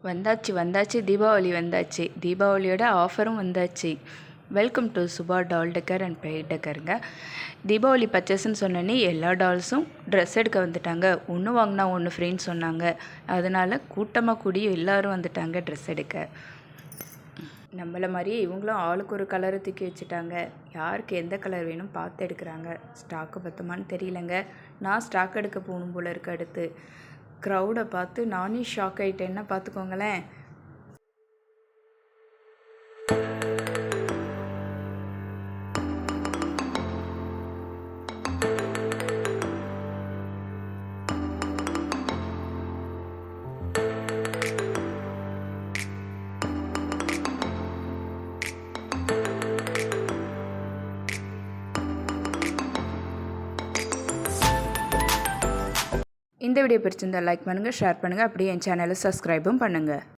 வந்தாச்சு வந்தாச்சு தீபாவளி வந்தாச்சு. தீபாவளியோட ஆஃபரும் வந்தாச்சு. Welcome to Subha doll decor and பெயிட் டெக்கருங்க. தீபாவளி பர்ச்சேஸ்ன்னு சொன்னோன்னே எல்லா டால்ஸும் ட்ரெஸ் எடுக்க வந்துட்டாங்க. ஒன்று வாங்கினா ஒன்று ஃப்ரீன்னு சொன்னாங்க. அதனால் கூட்டமாக கூடி எல்லோரும் வந்துட்டாங்க ட்ரெஸ் எடுக்க. நம்மளை மாதிரியே இவங்களும் ஆளுக்கு ஒரு கலரை தூக்கி வச்சுட்டாங்க. யாருக்கு எந்த கலர் வேணும் பார்த்து எடுக்கிறாங்க. ஸ்டாக்கு பத்துமான்னு தெரியலங்க. நான் ஸ்டாக் எடுக்க போகணும் போல இருக்கு. அடுத்து க்ரௌடை பார்த்து நானே ஷாக் ஆகிட்டேன்னா பார்த்துக்கோங்களேன். இந்த வீடியோ பிடிச்சிருந்தால் லைக் பண்ணுங்கள், ஷேர் பண்ணுங்கள், அப்படியே என் சேனலை சப்ஸ்கிரைபும் பண்ணுங்கள்.